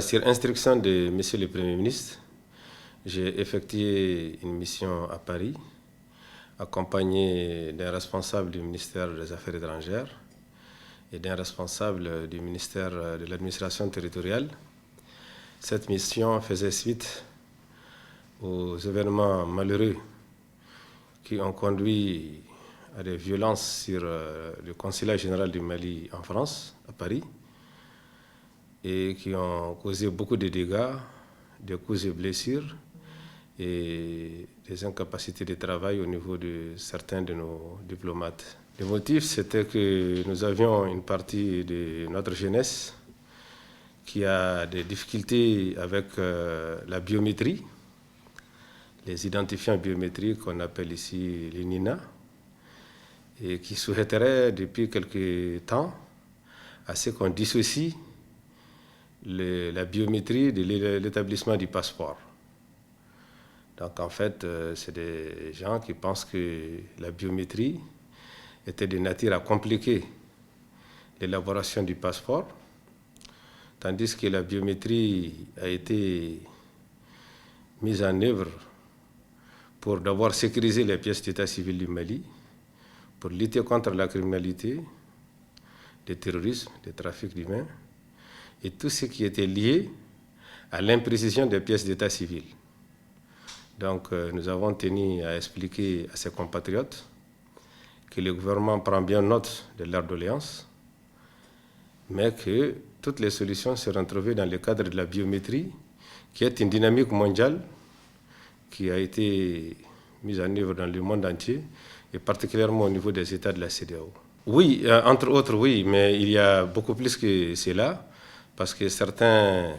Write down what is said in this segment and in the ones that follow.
Sur instruction de Monsieur le Premier ministre, j'ai effectué une mission à Paris, accompagné d'un responsable du ministère des Affaires étrangères et d'un responsable du ministère de l'administration territoriale. Cette mission faisait suite aux événements malheureux qui ont conduit à des violences sur le consulat général du Mali en France, à Paris, et qui ont causé beaucoup de dégâts, des coups et blessures et des incapacités de travail au niveau de certains de nos diplomates. Le motif, c'était que nous avions une partie de notre jeunesse qui a des difficultés avec la biométrie, les identifiants biométriques qu'on appelle ici les NINA, et qui souhaiterait depuis quelque temps à ce qu'on dissocie la biométrie de l'établissement du passeport. Donc en fait, c'est des gens qui pensent que la biométrie était de nature à compliquer l'élaboration du passeport, tandis que la biométrie a été mise en œuvre pour d'abord sécuriser les pièces d'état civil du Mali, pour lutter contre la criminalité, le terrorisme, le trafic d'humains, et tout ce qui était lié à l'imprécision des pièces d'état civil. Donc nous avons tenu à expliquer à ces compatriotes que le gouvernement prend bien note de leurs doléances, mais que toutes les solutions seront trouvées dans le cadre de la biométrie, qui est une dynamique mondiale qui a été mise en œuvre dans le monde entier, et particulièrement au niveau des États de la CEDEAO. Oui, entre autres, oui, mais il y a beaucoup plus que cela, parce que certains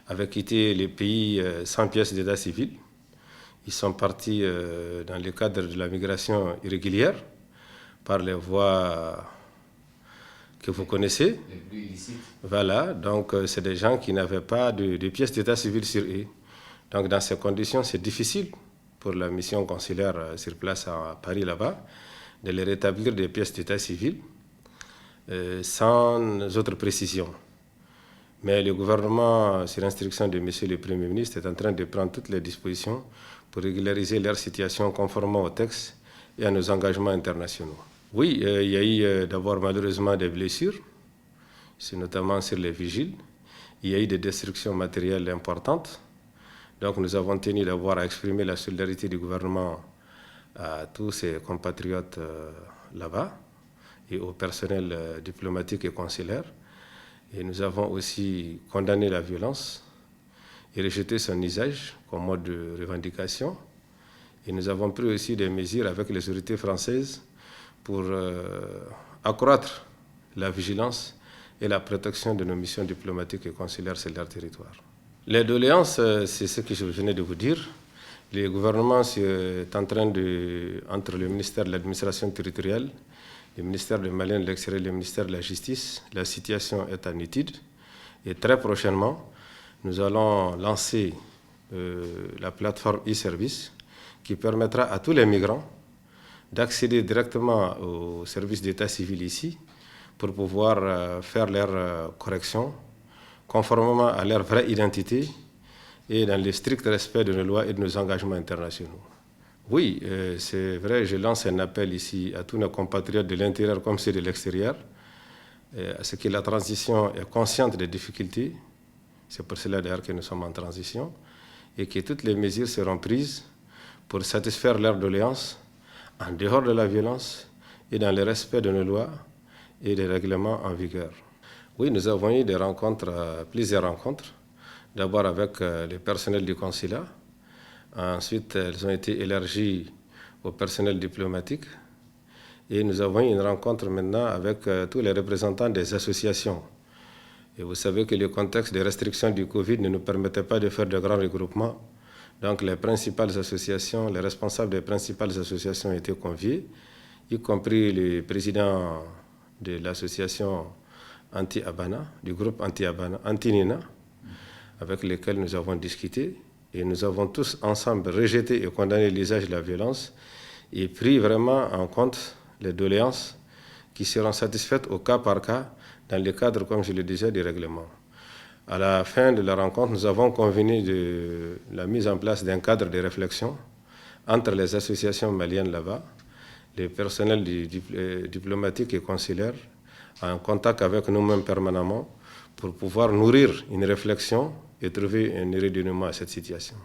avaient quitté les pays sans pièces d'état civil. Ils sont partis dans le cadre de la migration irrégulière, par les voies que vous connaissez. Les plus illicites. Voilà, donc c'est des gens qui n'avaient pas de pièces d'état civil sur eux. Donc dans ces conditions, c'est difficile pour la mission consulaire sur place à Paris là-bas de les rétablir des pièces d'état civil sans autre précision. Mais le gouvernement, sur instruction de Monsieur le Premier ministre, est en train de prendre toutes les dispositions pour régulariser leur situation conformément au texte et à nos engagements internationaux. Oui, il y a eu d'abord malheureusement des blessures, c'est notamment sur les vigiles. Il y a eu des destructions matérielles importantes. Donc nous avons tenu d'abord à exprimer la solidarité du gouvernement à tous ses compatriotes là-bas et au personnel diplomatique et consulaire. Et nous avons aussi condamné la violence et rejeté son usage comme mode de revendication. Et nous avons pris aussi des mesures avec les autorités françaises pour accroître la vigilance et la protection de nos missions diplomatiques et consulaires sur leur territoire. Les doléances, c'est ce que je venais de vous dire. Le gouvernement est en train entre le ministère de l'administration territoriale, le ministère de Mali de l'Extérieur et le ministère de la Justice, la situation est en étude. Et très prochainement, nous allons lancer la plateforme e-service qui permettra à tous les migrants d'accéder directement au service d'état civil ici pour pouvoir faire leur correction conformément à leur vraie identité et dans le strict respect de nos lois et de nos engagements internationaux. Oui, c'est vrai, je lance un appel ici à tous nos compatriotes de l'intérieur comme ceux de l'extérieur, à ce que la transition est consciente des difficultés, c'est pour cela d'ailleurs que nous sommes en transition, et que toutes les mesures seront prises pour satisfaire leurs doléances en dehors de la violence et dans le respect de nos lois et des règlements en vigueur. Oui, nous avons eu des rencontres, plusieurs rencontres, d'abord avec le personnel du consulat. Ensuite, elles ont été élargies au personnel diplomatique. Et nous avons eu une rencontre maintenant avec tous les représentants des associations. Et vous savez que le contexte des restrictions du Covid ne nous permettait pas de faire de grands regroupements. Donc les principales associations, les responsables des principales associations ont été conviés, y compris le président de l'association anti-Abana, du groupe anti-Abana, anti-Nina, avec lesquels nous avons discuté. Et nous avons tous ensemble rejeté et condamné l'usage de la violence et pris vraiment en compte les doléances qui seront satisfaites au cas par cas dans le cadre, comme je le disais, du règlement. À la fin de la rencontre, nous avons convenu de la mise en place d'un cadre de réflexion entre les associations maliennes là-bas, les personnels diplomatiques et consulaires, en contact avec nous-mêmes permanemment, pour pouvoir nourrir une réflexion et trouver un dénouement à cette situation.